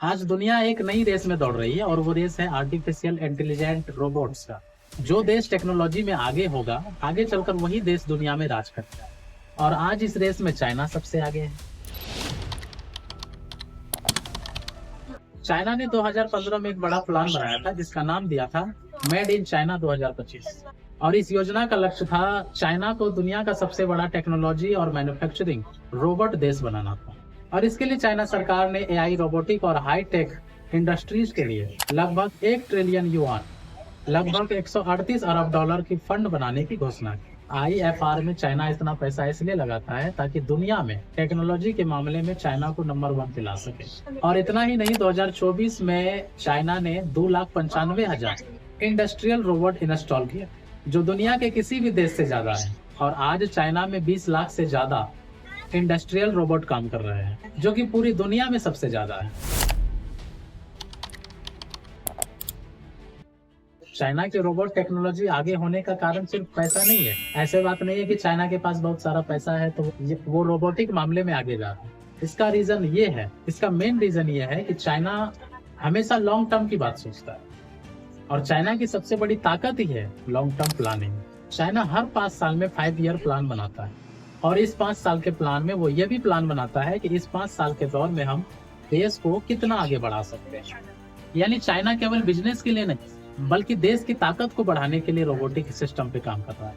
आज दुनिया एक नई रेस में दौड़ रही है और वो रेस है आर्टिफिशियल इंटेलिजेंट रोबोट्स का। जो देश टेक्नोलॉजी में आगे होगा, आगे चलकर वही देश दुनिया में राज करेगा। और आज इस रेस में चाइना सबसे आगे है। चाइना ने 2015 में एक बड़ा प्लान बनाया था जिसका नाम दिया था मेड इन चाइना 2025। और इस योजना का लक्ष्य था चाइना को दुनिया का सबसे बड़ा टेक्नोलॉजी और मैन्युफैक्चरिंग रोबोट देश बनाना था। और इसके लिए चाइना सरकार ने एआई, रोबोटिक और हाई टेक इंडस्ट्रीज के लिए लगभग 1 ट्रिलियन युआन, लगभग 138 अरब डॉलर की फंड बनाने की घोषणा की। आईएफआर में चाइना इतना पैसा इसलिए लगाता है ताकि दुनिया में टेक्नोलॉजी के मामले में चाइना को नंबर 1 दिला सके। और इतना ही नहीं, 2024 में चाइना ने 2,95,000 इंडस्ट्रियल रोबोट इंस्टॉल किया, जो दुनिया के किसी भी देश से ज्यादा है। और आज चाइना में 20 लाख से ज्यादा इंडस्ट्रियल रोबोट काम कर रहे हैं, जो कि पूरी दुनिया में सबसे ज्यादा है। चाइना के रोबोट टेक्नोलॉजी आगे होने का कारण सिर्फ पैसा नहीं है। ऐसे बात नहीं है कि चाइना के पास बहुत सारा पैसा है तो वो रोबोटिक मामले में आगे जा रहा है। इसका रीजन ये है, इसका मेन रीजन ये है कि चाइना हमेशा लॉन्ग टर्म की बात सोचता है। और चाइना की सबसे बड़ी ताकत ही है लॉन्ग टर्म प्लानिंग। चाइना हर 5 साल में 5 ईयर प्लान बनाता है। और इस 5 साल के प्लान में वो ये भी प्लान बनाता है कि इस 5 साल के दौर में हम देश को कितना आगे बढ़ा सकते हैं। यानी चाइना केवल बिजनेस के लिए नहीं, बल्कि देश की ताकत को बढ़ाने के लिए रोबोटिक सिस्टम पे काम कर रहा है।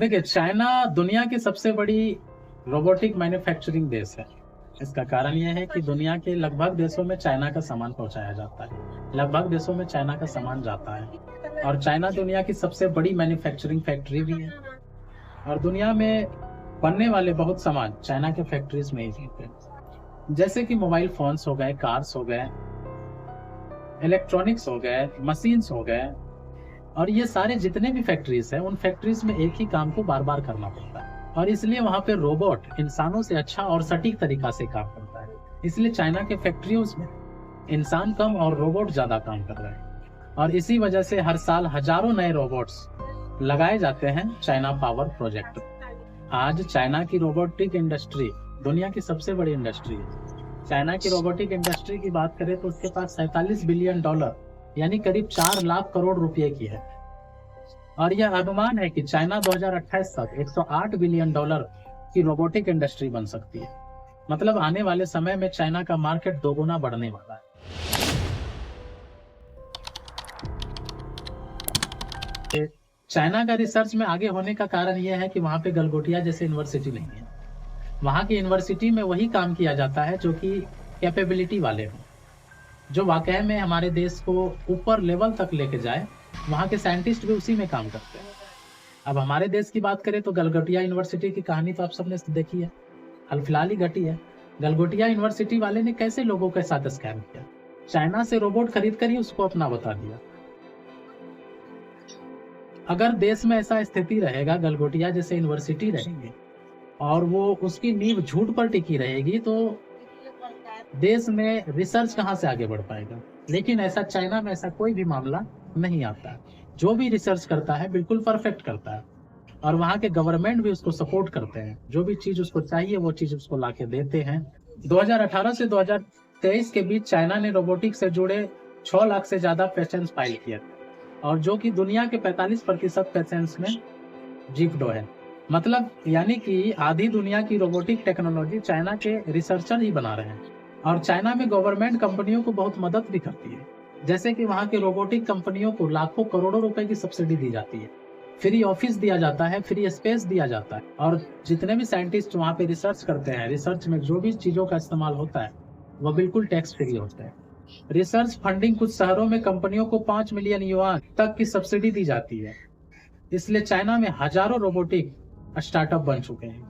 देखिए, चाइना दुनिया की सबसे बड़ी रोबोटिक मैन्युफैक्चरिंग देश है। इसका कारण यह है कि दुनिया के लगभग देशों में चाइना का सामान पहुंचाया जाता है, लगभग देशों में चाइना का सामान जाता है। और चाइना दुनिया की सबसे बड़ी मैन्युफैक्चरिंग फैक्ट्री भी है। और दुनिया में बनने वाले बहुत सामान चाइना के फैक्ट्रीज में ही होते हैं, जैसे कि मोबाइल फोन्स हो गए, कार्स हो गए, इलेक्ट्रॉनिक्स हो गए, मशीन्स हो गए। और ये सारे जितने भी फैक्ट्रीज हैं, उन फैक्ट्रीज में एक ही काम को बार बार करना पड़ता है। और इसलिए वहां पे रोबोट इंसानों से अच्छा और सटीक तरीका से काम करता है। इसलिए चाइना के फैक्ट्रियों में इंसान कम और रोबोट ज्यादा काम कर रहे हैं। और इसी वजह से हर साल हजारों नए रोबोट्स लगाए जाते हैं चाइना पावर प्रोजेक्ट। आज चाइना की रोबोटिक इंडस्ट्री दुनिया की सबसे बड़ी इंडस्ट्री है। चाइना की रोबोटिक इंडस्ट्री की बात करें तो उसके पास 47 बिलियन डॉलर यानी करीब 4 लाख करोड़ रुपए की है। और यह अनुमान है कि चाइना 2028 तक 108 बिलियन डॉलर की रोबोटिक इंडस्ट्री बन सकती है। मतलब आने वाले समय में चाइना का मार्केट दोगुना बढ़ने वाला है। चाइना का रिसर्च में आगे होने का कारण यह है कि वहां पे गलगोटिया जैसे यूनिवर्सिटी नहीं है। वहां की यूनिवर्सिटी में वही काम किया जाता है जो कि कैपेबिलिटी वाले हों, जो वाकई में हमारे देश को ऊपर लेवल तक लेके जाए। वहां के साइंटिस्ट भी उसी में काम करते हैं। अब हमारे देश की बात करें तो गलगोटिया यूनिवर्सिटी की कहानी तो आप सबने देखी है, हाल फिलहाल ही घटी है। गलगोटिया यूनिवर्सिटी वाले ने कैसे लोगों के साथ स्कैम किया, चाइना से रोबोट खरीद कर ही उसको अपना बता दिया। अगर देश में ऐसा स्थिति रहेगा, गलगोटिया जैसे यूनिवर्सिटी रहेंगे और वो उसकी नींव झूठ पर टिकी रहेगी, तो देश में रिसर्च कहां से आगे बढ़ पाएगा। लेकिन ऐसा चाइना में ऐसा कोई भी मामला नहीं आता। जो भी रिसर्च करता है बिल्कुल परफेक्ट करता है। और वहां के गवर्नमेंट भी उसको सपोर्ट करते हैं। जो भी चीज उसको चाहिए वो चीज उसको लाके देते हैं। 2018 से 2023 के बीच चाइना ने रोबोटिक्स से जुड़े 6 लाख से ज्यादा पेटेंट्स फाइल किए थे, और जो कि दुनिया के 45% पेटेंट्स में जिप्डो है। मतलब यानी कि आधी दुनिया की रोबोटिक टेक्नोलॉजी चाइना के रिसर्चर ही बना रहे हैं। और चाइना में गवर्नमेंट कंपनियों को बहुत मदद भी करती है, जैसे कि वहां के रोबोटिक कंपनियों को लाखों करोड़ों रुपए की सब्सिडी दी जाती है, फ्री ऑफिस दिया जाता है, फ्री स्पेस दिया जाता है। और जितने भी साइंटिस्ट वहां पे रिसर्च करते हैं, रिसर्च में जो भी चीजों का इस्तेमाल होता है वो बिल्कुल टैक्स फ्री होता है। रिसर्च फंडिंग कुछ शहरों में कंपनियों को 5 मिलियन युआन तक की सब्सिडी दी जाती है। इसलिए चाइना में हजारों रोबोटिक स्टार्टअप बन चुके हैं।